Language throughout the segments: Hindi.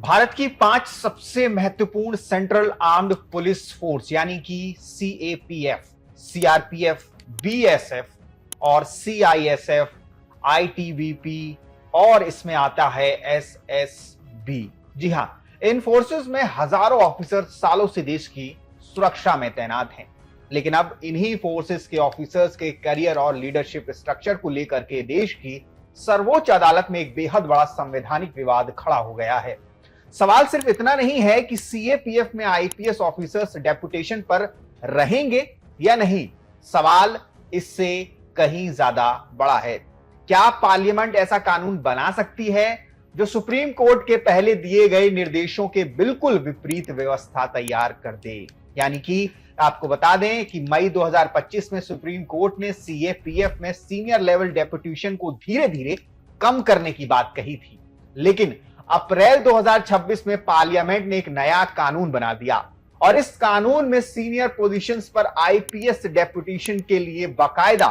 भारत की 5 सबसे महत्वपूर्ण सेंट्रल आर्म्ड पुलिस फोर्स यानी कि सीएपीएफ, सीआरपीएफ, बीएसएफ और सीआईएसएफ, आईटीबीपी और इसमें आता है एसएसबी। जी हां, इन फोर्सेस में हजारों ऑफिसर सालों से देश की सुरक्षा में तैनात हैं। लेकिन अब इन्हीं फोर्सेस के ऑफिसर्स के करियर और लीडरशिप स्ट्रक्चर को लेकर के देश की सर्वोच्च अदालत में एक बेहद बड़ा संवैधानिक विवाद खड़ा हो गया है। सवाल सिर्फ इतना नहीं है कि सीएपीएफ में आईपीएस ऑफिसर्स डेपुटेशन पर रहेंगे या नहीं, सवाल इससे कहीं ज्यादा बड़ा है। क्या पार्लियामेंट ऐसा कानून बना सकती है जो सुप्रीम कोर्ट के पहले दिए गए निर्देशों के बिल्कुल विपरीत व्यवस्था तैयार कर दे? यानी कि आपको बता दें कि मई 2025 में सुप्रीम कोर्ट ने सीएपीएफ में सीनियर लेवल डेपुटेशन को धीरे धीरे कम करने की बात कही थी, लेकिन अप्रैल 2026 में पार्लियामेंट ने एक नया कानून बना दिया और इस कानून में सीनियर पोजीशंस पर आईपीएस डेपुटेशन के लिए बाकायदा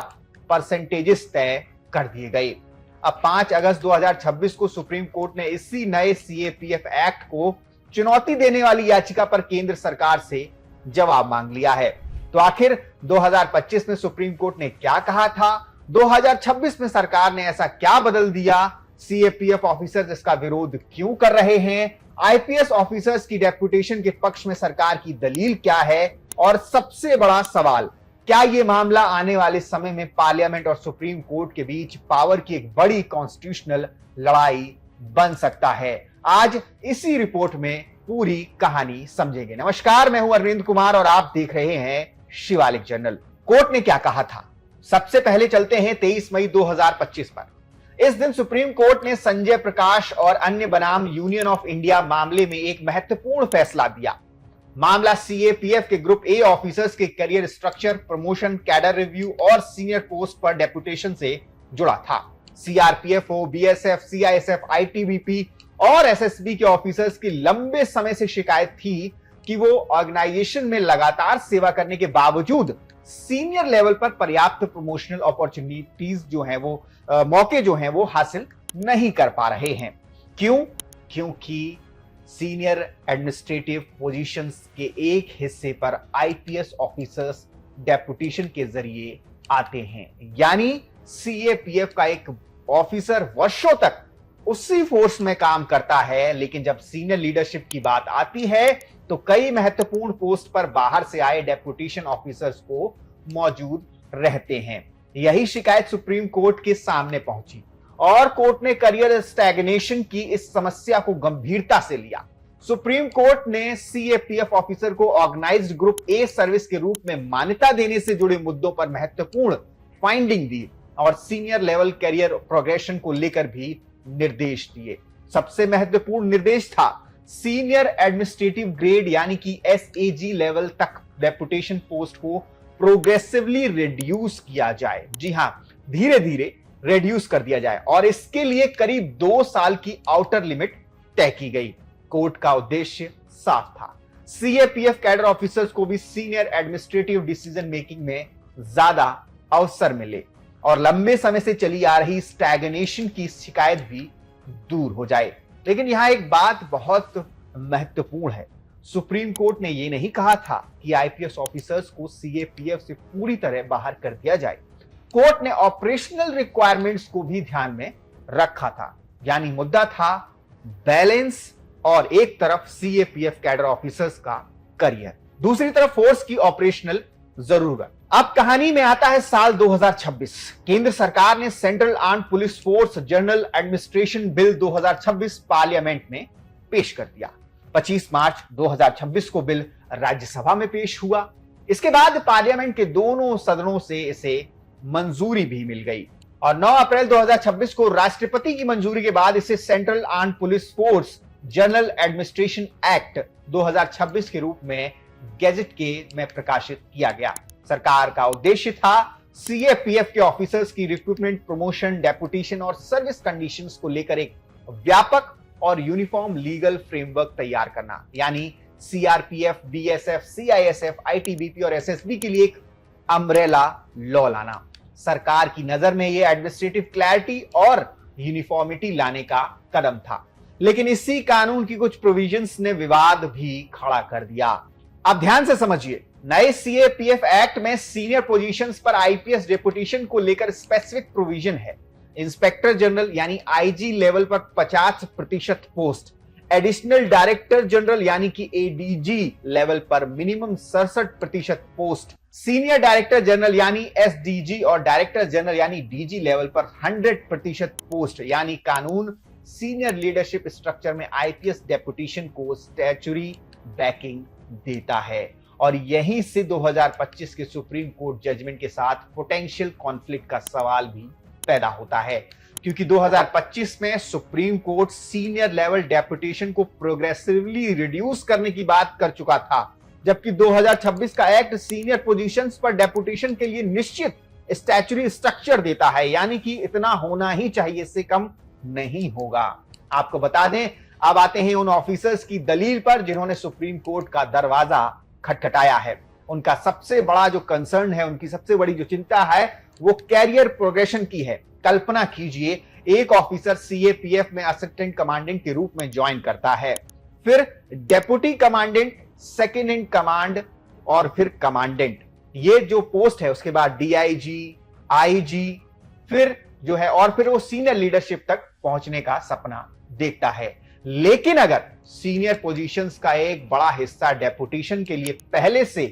परसेंटेजेस तय कर दिए गए। अब 5 अगस्त 2026 को सुप्रीम कोर्ट ने इसी नए सीएपीएफ एक्ट को चुनौती देने वाली याचिका पर केंद्र सरकार से जवाब मांग लिया है। तो आखिर 2025 में सुप्रीम कोर्ट ने क्या कहा था? 2026 में सरकार ने ऐसा क्या बदल दिया? सीएपीएफ ऑफिसर्स इसका विरोध क्यों कर रहे हैं? आईपीएस ऑफिसर्स की डेपुटेशन के पक्ष में सरकार की दलील क्या है? और सबसे बड़ा सवाल, क्या यह मामला आने वाले समय में पार्लियामेंट और सुप्रीम कोर्ट के बीच पावर की एक बड़ी कॉन्स्टिट्यूशनल लड़ाई बन सकता है? आज इसी रिपोर्ट में पूरी कहानी समझेंगे। नमस्कार, मैं हूं अरविंद कुमार और आप देख रहे हैं शिवालिक जर्नल। कोर्ट ने क्या कहा था? सबसे पहले चलते हैं 23 मई 2025 पर। इस दिन सुप्रीम कोर्ट ने संजय प्रकाश और अन्य बनाम यूनियन ऑफ इंडिया मामले में एक महत्वपूर्ण फैसला दिया। मामला सीएपीएफ के ग्रुप ए ऑफिसर्स के career structure, promotion, cadre review और सीनियर पोस्ट पर डेपुटेशन से जुड़ा था। सीआरपीएफ हो, बीएसएफ, सीआईएसएफ, आईटीबीपी और एसएसबी के ऑफिसर्स की लंबे समय से शिकायत थी कि वो ऑर्गेनाइजेशन में लगातार सेवा करने के बावजूद सीनियर लेवल पर पर्याप्त प्रमोशनल अपॉर्चुनिटीज जो हैं वो मौके जो हैं वो हासिल नहीं कर पा रहे हैं। क्यों? क्योंकि सीनियर एडमिनिस्ट्रेटिव पोजीशंस के एक हिस्से पर आईपीएस ऑफिसर्स डेपुटेशन के जरिए आते हैं। यानी सीएपीएफ का एक ऑफिसर वर्षों तक उसी फोर्स में काम करता है, लेकिन जब सीनियर लीडरशिप की बात आती है तो कई महत्वपूर्ण पोस्ट पर बाहर से आए डेपुटेशन ऑफिसर्स को मौजूद रहते हैं। यही शिकायत सुप्रीम कोर्ट के सामने पहुंची और कोर्ट ने करियर स्टैग्नेशन की इस समस्या को गंभीरता से लिया। सुप्रीम कोर्ट ने सीएपीएफ ऑफिसर को ऑर्गेनाइज्ड ग्रुप ए सर्विस के रूप में मान्यता देने से जुड़े मुद्दों पर महत्वपूर्ण फाइंडिंग दी और सीनियर लेवल करियर प्रोग्रेशन को लेकर भी निर्देश दिए। सबसे महत्वपूर्ण निर्देश था सीनियर एडमिनिस्ट्रेटिव ग्रेड यानी कि एसएजी लेवल तक डेपुटेशन पोस्ट को प्रोग्रेसिवली रिड्यूस किया जाए। जी हां, धीरे धीरे रिड्यूस कर दिया जाए और इसके लिए करीब 2 साल की आउटर लिमिट तय की गई। कोर्ट का उद्देश्य साफ था, सीएपीएफ कैडर ऑफिसर्स को भी सीनियर एडमिनिस्ट्रेटिव डिसीजन मेकिंग में ज्यादा अवसर मिले और लंबे समय से चली आ रही स्टैग्नेशन की शिकायत भी दूर हो जाए। लेकिन यहां एक बात बहुत महत्वपूर्ण है। सुप्रीम कोर्ट ने यह नहीं कहा था कि आईपीएस ऑफिसर्स को सीएपीएफ से पूरी तरह बाहर कर दिया जाए। कोर्ट ने ऑपरेशनल रिक्वायरमेंट्स को भी ध्यान में रखा था। यानी मुद्दा था बैलेंस, और एक तरफ सीएपीएफ कैडर ऑफिसर्स का करियर, दूसरी तरफ फोर्स की ऑपरेशनल जरूरत। अब कहानी में आता है साल 2026। केंद्र सरकार ने central armed police force general administration bill 2026 parliament में पेश कर दिया। 25 मार्च 2026 को बिल राज्यसभा में पेश हुआ। इसके बाद पार्लियामेंट के दोनों सदनों से इसे मंजूरी भी मिल गई और 9 अप्रैल 2026 को राष्ट्रपति की मंजूरी के बाद इसे central armed police force general administration act 2026 के रूप में गैजेट में प्रकाशित किया गया। सरकार का उद्देश्य था सीएपीएफ के ऑफिसर्स की रिक्रूटमेंट, प्रमोशन, डेपुटेशन और सर्विस कंडीशंस को लेकर एक व्यापक और यूनिफॉर्म लीगल फ्रेमवर्क तैयार करना। यानी सीआरपीएफ, बीएसएफ, सीआईएसएफ, आईटीबीपी और एसएसबी के लिए एक अम्ब्रेला लॉ लाना। सरकार की नजर में यह एडमिनिस्ट्रेटिव क्लैरिटी और यूनिफॉर्मिटी लाने का कदम था। लेकिन इसी कानून की कुछ प्रोविजंस ने विवाद भी खड़ा कर दिया। अब ध्यान से समझिए, नए सीएपीएफ एक्ट में सीनियर पोजीशंस पर आईपीएस डेपुटेशन को लेकर स्पेसिफिक प्रोविजन है। इंस्पेक्टर जनरल यानी आईजी लेवल पर 50% पोस्ट, एडिशनल डायरेक्टर जनरल यानी कि एडीजी लेवल पर minimum 67% post, senior director general यानी एसडीजी और डायरेक्टर जनरल यानी डीजी लेवल पर 100% पोस्ट, यानी कानून सीनियर लीडरशिप स्ट्रक्चर में आईपीएस डेपुटेशन को स्टैच्यूटरी बैकिंग देता है। और यहीं से 2025 के सुप्रीम कोर्ट जजमेंट के साथ पोटेंशियल कॉन्फ्लिक्ट का सवाल भी पैदा होता है, क्योंकि 2025 में supreme court senior level deputation को प्रोग्रेसिवली रिड्यूस करने की बात कर चुका था, जबकि 2026 का एक्ट सीनियर पोजीशंस पर डेपुटेशन के लिए निश्चित स्टैच्यूटरी स्ट्रक्चर देता है, यानी कि इतना होना ही चाहिए, इससे कम नहीं होगा। आपको बता दें, अब आते हैं उन ऑफिसर्स की दलील पर जिन्होंने सुप्रीम कोर्ट का दरवाजा खटखटाया है। उनका सबसे बड़ा जो कंसर्न है, उनकी सबसे बड़ी जो चिंता है, वो कैरियर प्रोग्रेशन की है। कल्पना कीजिए, एक ऑफिसर सीएपीएफ में असिस्टेंट कमांडेंट के रूप में ज्वाइन करता है, फिर deputy commandant, second in command और फिर कमांडेंट, ये जो पोस्ट है, उसके बाद डीआईजी, आईजी, फिर जो है और फिर वो सीनियर लीडरशिप तक पहुंचने का सपना देखता है। लेकिन अगर सीनियर पोजीशंस का एक बड़ा हिस्सा डेपुटेशन के लिए पहले से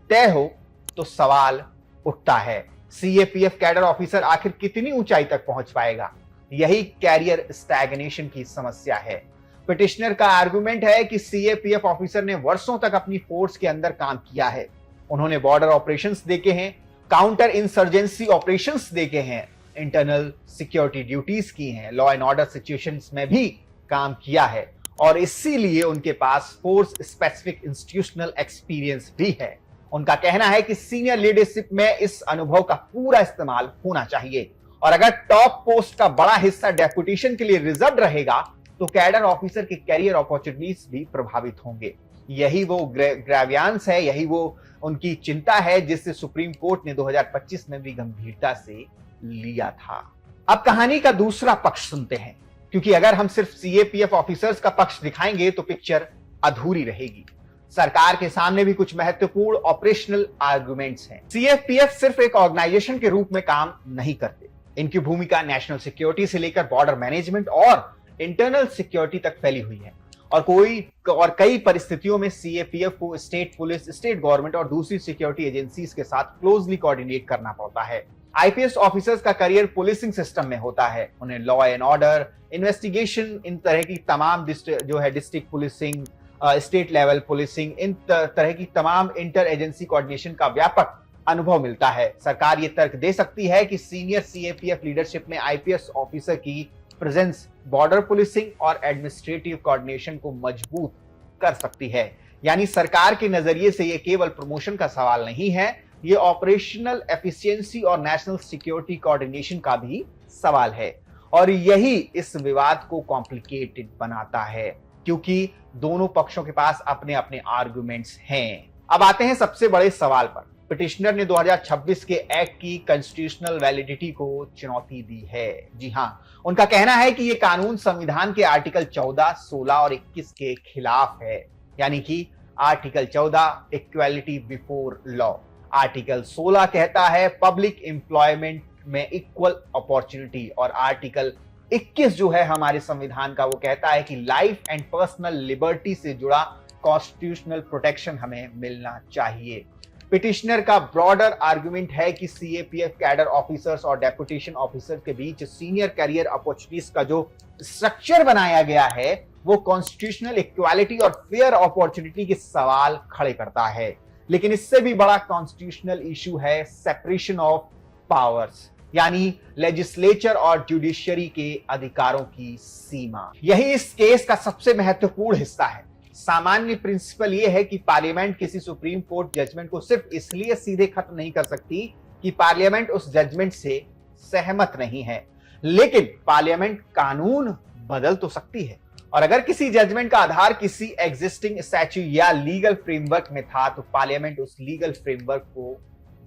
तय हो तो सवाल उठता है, सीएपीएफ कैडर ऑफिसर आखिर कितनी ऊंचाई तक पहुंच पाएगा? यही कैरियर स्टैग्नेशन की समस्या है। पिटिशनर का आर्गुमेंट है कि सीएपीएफ ऑफिसर ने वर्षों तक अपनी फोर्स के अंदर काम किया है। उन्होंने बॉर्डर ऑपरेशंस देखे हैं, काउंटर इंसर्जेंसी ऑपरेशंस देखे हैं, इंटरनल सिक्योरिटी ड्यूटीज की हैं, लॉ एंड ऑर्डर सिचुएशंस में भी काम किया है, और इसीलिए उनके पास फोर्स स्पेसिफिक इंस्टीट्यूशनल एक्सपीरियंस भी है। उनका कहना है कि सीनियर लीडरशिप में इस अनुभव का पूरा इस्तेमाल होना चाहिए, और अगर टॉप पोस्ट का बड़ा हिस्सा डेपुटेशन के लिए रिजर्व रहेगा तो कैडर ऑफिसर के कैरियर अपॉर्चुनिटीज भी प्रभावित होंगे। यही वो ग्रेवियांस है, यही वो उनकी चिंता है, जिससे सुप्रीम कोर्ट ने 2025 में भी गंभीरता से लिया था। अब कहानी का दूसरा पक्ष सुनते हैं, क्योंकि अगर हम सिर्फ सीएपीएफ ऑफिसर्स का पक्ष दिखाएंगे तो पिक्चर अधूरी रहेगी। सरकार के सामने भी कुछ महत्वपूर्ण ऑपरेशनल आर्गुमेंट्स हैं। सीएपीएफ सिर्फ एक ऑर्गेनाइजेशन के रूप में काम नहीं करते। इनकी भूमिका नेशनल सिक्योरिटी से लेकर बॉर्डर मैनेजमेंट और इंटरनल सिक्योरिटी तक फैली हुई है, और कई परिस्थितियों में सीएपीएफ को स्टेट पुलिस, स्टेट गवर्नमेंट और दूसरी सिक्योरिटी एजेंसीज के साथ क्लोजली कोऑर्डिनेट करना पड़ता है। आईपीएस ऑफिसर्स का करियर पुलिसिंग सिस्टम में होता है। उन्हें लॉ एंड ऑर्डर, इन्वेस्टिगेशन, इन तरह की तमाम जो है district policing, state level policing, इन तरह की तमाम इंटर एजेंसी कोऑर्डिनेशन का व्यापक अनुभव मिलता है। सरकार ये तर्क दे सकती है कि सीनियर सीएपीएफ लीडरशिप में आईपीएस ऑफिसर की प्रेजेंस बॉर्डर पुलिसिंग और एडमिनिस्ट्रेटिव कोऑर्डिनेशन को मजबूत कर सकती है। यानी सरकार के नजरिए से ये केवल प्रमोशन का सवाल नहीं है, ये ऑपरेशनल एफिशिएंसी और नेशनल सिक्योरिटी कोऑर्डिनेशन का भी सवाल है। और यही इस विवाद को कॉम्प्लिकेटेड बनाता है, क्योंकि दोनों पक्षों के पास अपने अपने आर्गुमेंट्स हैं। अब आते हैं सबसे बड़े सवाल पर। पिटिशनर ने 2026 के एक्ट की कॉन्स्टिट्यूशनल वैलिडिटी को चुनौती दी है। जी हां, उनका कहना है कि यह कानून संविधान के आर्टिकल 14, 16 और 21 के खिलाफ है। यानी कि article 14 equality before law, article 16 कहता है पब्लिक एम्प्लॉयमेंट में इक्वल अपॉर्चुनिटी, और आर्टिकल 21 जो है हमारे संविधान का, वो कहता है कि लाइफ एंड पर्सनल लिबर्टी से जुड़ा कॉन्स्टिट्यूशनल प्रोटेक्शन हमें मिलना चाहिए। पिटिशनर का ब्रॉडर आर्गुमेंट है कि सीएपीएफ कैडर ऑफिसर्स और डेपुटेशन ऑफिसर्स के बीच सीनियर कैरियर अपॉर्चुनिटीज का जो स्ट्रक्चर बनाया गया है, वो कॉन्स्टिट्यूशनल इक्वालिटी और फेयर अपॉर्चुनिटी के सवाल खड़े करता है। लेकिन इससे भी बड़ा कॉन्स्टिट्यूशनल इशू है सेपरेशन ऑफ पावर्स, यानी लेजिस्लेचर और जुडिशियरी के अधिकारों की सीमा। यही इस केस का सबसे महत्वपूर्ण हिस्सा है। सामान्य प्रिंसिपल यह है कि पार्लियामेंट किसी सुप्रीम कोर्ट जजमेंट को सिर्फ इसलिए सीधे खत्म नहीं कर सकती कि पार्लियामेंट उस जजमेंट से सहमत नहीं है, लेकिन पार्लियामेंट कानून बदल तो सकती है। और अगर किसी जजमेंट का आधार किसी एग्जिस्टिंग स्टैच्यू या लीगल फ्रेमवर्क में था तो पार्लियामेंट उस लीगल फ्रेमवर्क को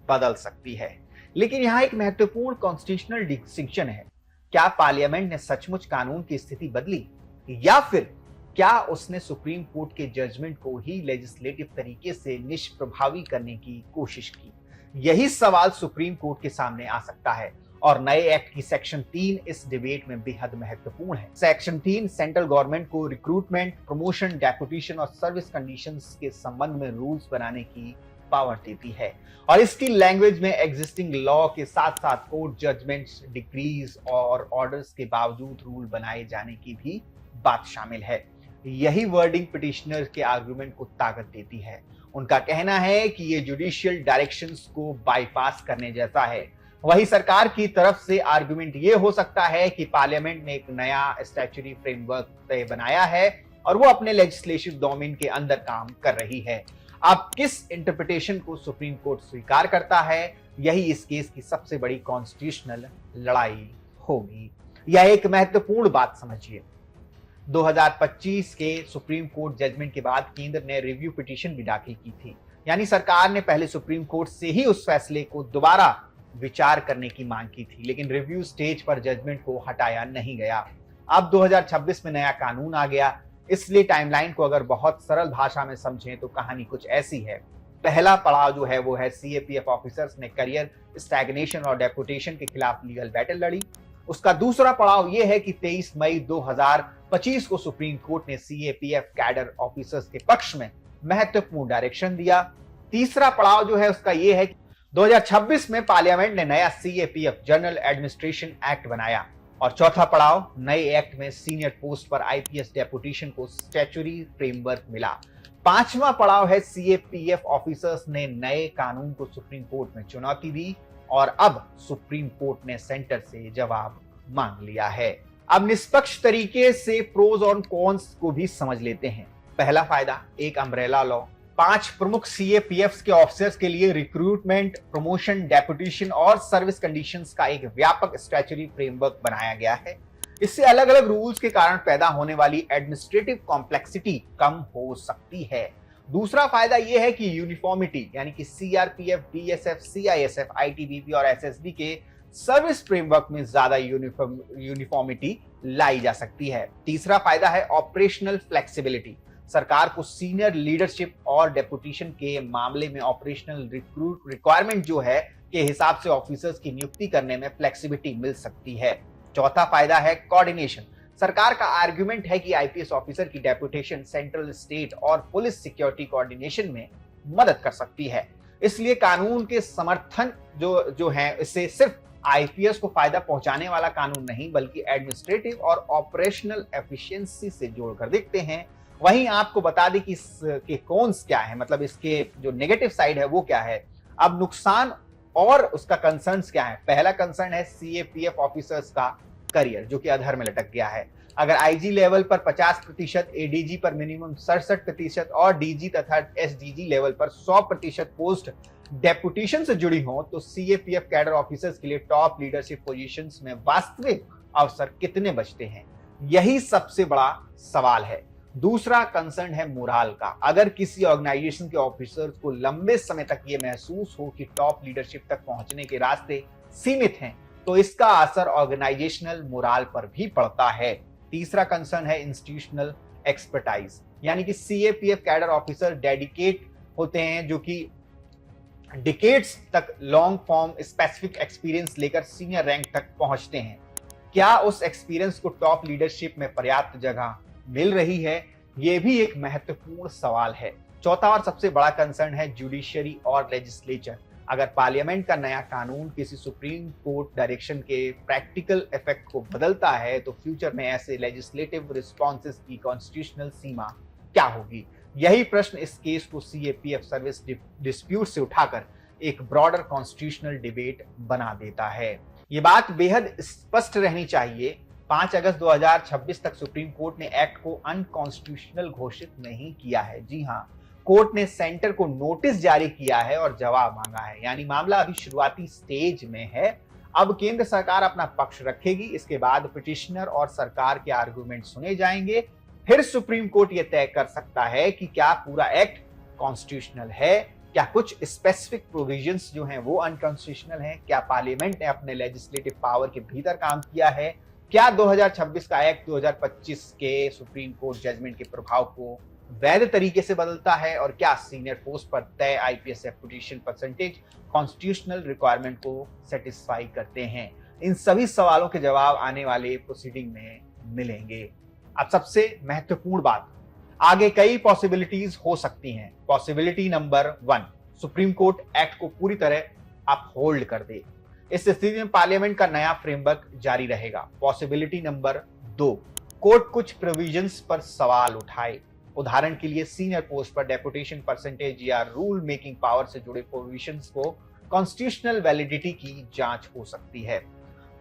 बदल सकती है। लेकिन यहां एक महत्वपूर्ण कॉन्स्टिट्यूशनल डिस्टिंक्शन है। क्या पार्लियामेंट ने सचमुच कानून की स्थिति बदली? या फिर क्या उसने सुप्रीम कोर्ट के जजमेंट को ही लेजिस्लेटिव तरीके से निष्प्रभावी करने की कोशिश की? यही सवाल सुप्रीम कोर्ट के सामने आ सकता है और नए एक्ट की सेक्शन 3 इस डिबेट में बेहद महत्वपूर्ण है। सेक्शन 3 सेंट्रल गवर्नमेंट को रिक्रूटमेंट, प्रमोशन, डेपुटेशन और सर्विस कंडीशंस के संबंध में रूल्स बनाने की पावर देती है और इसकी लैंग्वेज में एग्जिस्टिंग लॉ के साथ साथ कोर्ट जजमेंट्स, डिक्रीज और ऑर्डर्स के बावजूद रूल बनाए जाने की भी बात शामिल है। यही वर्डिंग पिटिशनर के आर्गुमेंट को ताकत देती है। उनका कहना है कि ये जुडिशियल डायरेक्शंस को बाईपास करने जैसा है। वही सरकार की तरफ से आर्गुमेंट ये हो सकता है कि पार्लियामेंट ने एक नया स्टैट्यूटरी फ्रेमवर्क बनाया है और वो अपने लेजिस्लेटिव डोमेन के अंदर काम कर रही है। अब किस इंटरप्रिटेशन को सुप्रीम कोर्ट स्वीकार करता है, यही इस केस की सबसे बड़ी कॉन्स्टिट्यूशनल लड़ाई होगी। यह एक महत्वपूर्ण बात समझिए। 2025 के सुप्रीम कोर्ट जजमेंट के बाद केंद्र ने रिव्यू पिटीशन भी दाखिल की थी, यानी सरकार ने पहले सुप्रीम कोर्ट से ही उस फैसले को दोबारा विचार करने की मांग की थी, लेकिन रिव्यू स्टेज पर जजमेंट को हटाया नहीं गया। अब 2026 में नया कानून आ गया, इसलिए टाइमलाइन को अगर बहुत सरल भाषा में समझें तो कहानी कुछ ऐसी है। पहला पड़ाव जो है वो है सीएपीएफ ऑफिसर्स ने करियर स्टैग्नेशन और डेपुटेशन के खिलाफ लीगल बैटल लड़ी। उसका दूसरा पड़ाव यह है कि 23 मई 2025 को सुप्रीम कोर्ट ने सीएपीएफ कैडर ऑफिसर्स के पक्ष में महत्वपूर्ण डायरेक्शन दिया। तीसरा पड़ाव जो है उसका यह है कि 2026 में पार्लियामेंट ने नया सीएपीएफ जनरल एडमिनिस्ट्रेशन एक्ट बनाया और चौथा पड़ाव नए एक्ट में सीनियर पोस्ट पर आईपीएस डेपुटेशन को स्टैट्यूटरी फ्रेमवर्क मिला। पांचवा पड़ाव है सीएपीएफ ऑफिसर्स ने नए कानून को सुप्रीम कोर्ट में चुनौती दी और अब सुप्रीम कोर्ट ने सेंटर से जवाब मांग लिया है। अब निष्पक्ष तरीके से प्रोज और कॉन्स को भी समझ लेते हैं। पहला फायदा, एक अम्ब्रेला लॉ। 5 प्रमुख सीएपीएफ के ऑफिसर्स के लिए रिक्रूटमेंट, प्रमोशन, डेपुटेशन और सर्विस कंडीशंस का एक व्यापक स्टैट्यूटरी फ्रेमवर्क बनाया गया है। इससे अलग अलग रूल्स के कारण पैदा होने वाली एडमिनिस्ट्रेटिव कॉम्प्लेक्सिटी कम हो सकती है। दूसरा फायदा यह है कि यूनिफॉर्मिटी, यानी कि सीआरपीएफ, बीएसएफ, सीआईएसएफ, आईटीबीपी और एसएसबी के सर्विस फ्रेमवर्क में ज्यादा यूनिफॉर्मिटी लाई जा सकती है। तीसरा फायदा है ऑपरेशनल फ्लेक्सिबिलिटी। सरकार को सीनियर लीडरशिप और डेपुटेशन के मामले में ऑपरेशनल रिक्वायरमेंट जो है के हिसाब से ऑफिसर्स की नियुक्ति करने में फ्लेक्सिबिलिटी मिल सकती है। चौथा फायदा है कोऑर्डिनेशन। सरकार का आर्गुमेंट है कि आईपीएस ऑफिसर की डेपुटेशन सेंट्रल, स्टेट और पुलिस सिक्योरिटी कोऑर्डिनेशन में मदद कर सकती है। इसलिए कानून के समर्थन जो है इससे सिर्फ आईपीएस को फायदा पहुंचाने वाला कानून नहीं बल्कि एडमिनिस्ट्रेटिव और ऑपरेशनल एफिशिएंसी से जोड़कर देखते हैं। वहीं आपको बता दें कि इसके कॉन्स क्या है, मतलब इसके जो नेगेटिव साइड है वो क्या है। अब नुकसान और उसका कंसर्न्स क्या है। पहला कंसर्न है सीएपीएफ ऑफिसर्स का करियर, जो कि अधर में लटक गया है। अगर आईजी लेवल पर 50%, एडीजी पर मिनिमम 67% और डीजी तथा एसडीजी लेवल पर 100% पोस्ट डेपुटेशन से जुड़ी हो तो सीएपीएफ कैडर ऑफिसर्स के लिए टॉप लीडरशिप पोजीशंस में वास्तविक अवसर कितने बचते हैं, यही सबसे बड़ा सवाल है। दूसरा कंसर्न है मोराल का। अगर किसी ऑर्गेनाइजेशन के ऑफिसर्स को लंबे समय तक ये महसूस हो कि टॉप लीडरशिप तक पहुंचने के रास्ते सीमित हैं, तो इसका असर ऑर्गेनाइजेशनल मोराल पर भी पड़ता है। तीसरा कंसर्न है इंस्टीट्यूशनल एक्सपर्टाइज, यानी कि सीएपीएफ कैडर ऑफिसर डेडिकेट होते हैं जो कि डिकेड्स तक लॉन्ग फॉर्म स्पेसिफिक एक्सपीरियंस लेकर सीनियर रैंक तक पहुंचते हैं। क्या उस एक्सपीरियंस को टॉप लीडरशिप में पर्याप्त जगह मिल रही है, यह भी एक महत्वपूर्ण सवाल है। चौथा और सबसे बड़ा कंसर्न है जुडिशरी और लेजिस्लेचर। अगर पार्लियामेंट का नया कानून किसी सुप्रीम कोर्ट डायरेक्शन के प्रैक्टिकल इफेक्ट को बदलता है तो फ्यूचर में ऐसे लेजिस्लेटिव रिस्पॉन्सेस की कॉन्स्टिट्यूशनल सीमा क्या होगी। यही प्रश्न इस केस को सीएपीएफ सर्विस डिस्प्यूट से उठाकर एक ब्रॉडर कॉन्स्टिट्यूशनल डिबेट बना देता है। ये बात बेहद स्पष्ट रहनी चाहिए। 5 अगस्त 2026 तक सुप्रीम कोर्ट ने एक्ट को अनकॉन्स्टिट्यूशनल घोषित नहीं किया है। जी हाँ, कोर्ट ने सेंटर को नोटिस जारी किया है और जवाब मांगा है, यानी मामला अभी शुरुआती स्टेज में है। अब केंद्र सरकार अपना पक्ष रखेगी, इसके बाद पिटिशनर और सरकार के आर्गुमेंट सुने जाएंगे। फिर सुप्रीम कोर्ट यह तय कर सकता है कि क्या पूरा एक्ट कॉन्स्टिट्यूशनल है, क्या कुछ स्पेसिफिक प्रोविजंस जो हैं वो अनकॉन्स्टिट्यूशनल हैं, क्या पार्लियामेंट ने अपने लेजिस्लेटिव पावर के भीतर काम किया है क्या 2026 का एक्ट 2025 के सुप्रीम कोर्ट जजमेंट के प्रभाव को वैध तरीके से बदलता है, और क्या सीनियर पोस्ट पर तय IPS reputation percentage constitutional requirement को सेटिस्फाई करते हैं? इन सभी सवालों के जवाब आने वाले प्रोसीडिंग में मिलेंगे। अब सबसे महत्वपूर्ण बात, आगे कई पॉसिबिलिटीज हो सकती हैं। Possibility number 1, supreme court act को पूरी तरह अपहोल्ड कर दे। इस स्थिति में पार्लियामेंट का नया फ्रेमवर्क जारी रहेगा। पॉसिबिलिटी नंबर 2, कोर्ट कुछ प्रोविजंस पर सवाल उठाए। उदाहरण के लिए सीनियर पोस्ट पर डेपुटेशन परसेंटेज या रूल मेकिंग पावर से जुड़े प्रोविजंस को कॉन्स्टिट्यूशनल वैलिडिटी की जांच हो सकती है।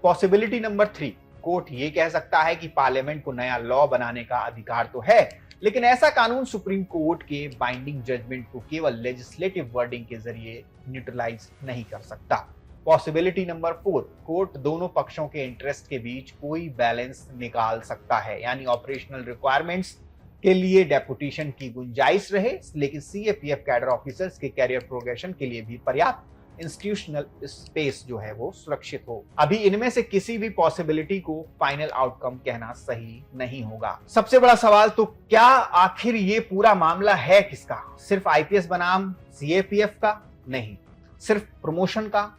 पॉसिबिलिटी नंबर 3, कोर्ट ये कह सकता है कि पार्लियामेंट को नया लॉ बनाने का अधिकार तो है, लेकिन ऐसा कानून सुप्रीम कोर्ट के बाइंडिंग जजमेंट को केवल लेजिस्लेटिव वर्डिंग के जरिए न्यूट्रलाइज नहीं कर सकता। पॉसिबिलिटी नंबर 4, कोर्ट दोनों पक्षों के इंटरेस्ट के बीच कोई बैलेंस निकाल सकता है, यानी ऑपरेशनल रिक्वायरमेंट्स के लिए डेपुटेशन की गुंजाइश रहे, लेकिन सीएपीएफ कैडर ऑफिसर्स के कैरियर प्रोग्रेशन के लिए भी पर्याप्त इंस्टीट्यूशनल स्पेस जो है वो सुरक्षित हो। अभी इनमें से किसी भी पॉसिबिलिटी को फाइनल आउटकम कहना सही नहीं होगा। सबसे बड़ा सवाल तो क्या आखिर ये पूरा मामला है किसका? सिर्फ आईपीएस बनाम सीएपीएफ का? नहीं। सिर्फ प्रमोशन का?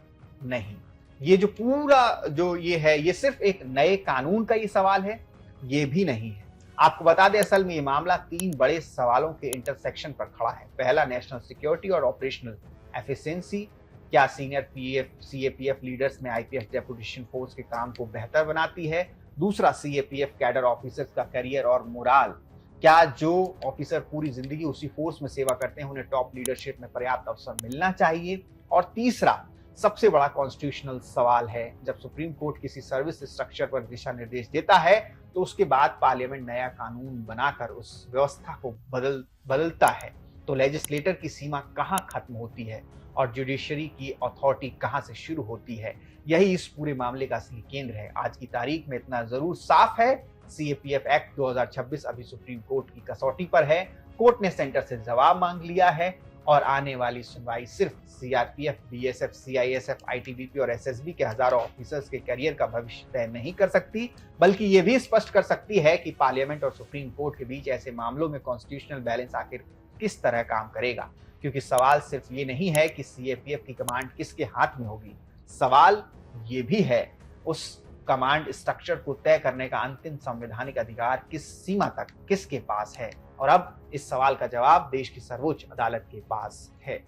नहीं। ये जो पूरा जो ये है, ये सिर्फ एक नए कानून का ये सवाल है? ये भी नहीं है। आपको बता दें, असल में ये मामला 3 बड़े सवालों के इंटरसेक्शन पर खड़ा है। पहला, नेशनल सिक्योरिटी और ऑपरेशनल एफिशिएंसी। क्या सीनियर सीएपीएफ लीडर्स में आईपीएस डेपुटेशन फोर्स के काम को बेहतर बनाती है? दूसरा, सीएपीएफ कैडर ऑफिसर्स का करियर और मोराल। क्या जो ऑफिसर पूरी जिंदगी उसी फोर्स में सेवा करते हैं उन्हें टॉप लीडरशिप में पर्याप्त अवसर मिलना चाहिए? और तीसरा, सबसे बड़ा कॉन्स्टिट्यूशनल सवाल है, जब सुप्रीम कोर्ट किसी सर्विस स्ट्रक्चर पर दिशा निर्देश देता है तो उसके बाद पार्लियामेंट नया कानून बनाकर उस व्यवस्था को बदलता है, तो लेजिस्लेटर की सीमा कहां खत्म होती है और जुडिशरी की अथॉरिटी कहां से शुरू होती है? यही इस पूरे मामले का असली केंद्र है। आज की तारीख में इतना जरूर साफ है, सीएपीएफ एक्ट 2026 अभी सुप्रीम कोर्ट की कसौटी पर है। कोर्ट ने सेंटर से जवाब मांग लिया है और आने वाली सुनवाई सिर्फ सीआरपीएफ, बीएसएफ, सीआईएसएफ, आईटीबीपी और एसएसबी के हजारों ऑफिसर्स के करियर का भविष्य तय नहीं कर सकती, बल्कि ये भी स्पष्ट कर सकती है कि पार्लियामेंट और सुप्रीम कोर्ट के बीच ऐसे मामलों में कॉन्स्टिट्यूशनल बैलेंस आखिर किस तरह काम करेगा। क्योंकि सवाल सिर्फ ये नहीं है कि सीएपीएफ की कमांड किसके हाथ में होगी, सवाल ये भी है उस कमांड स्ट्रक्चर को तय करने का अंतिम संवैधानिक अधिकार किस सीमा तक किसके पास है। और अब इस सवाल का जवाब देश की सर्वोच्च अदालत के पास है।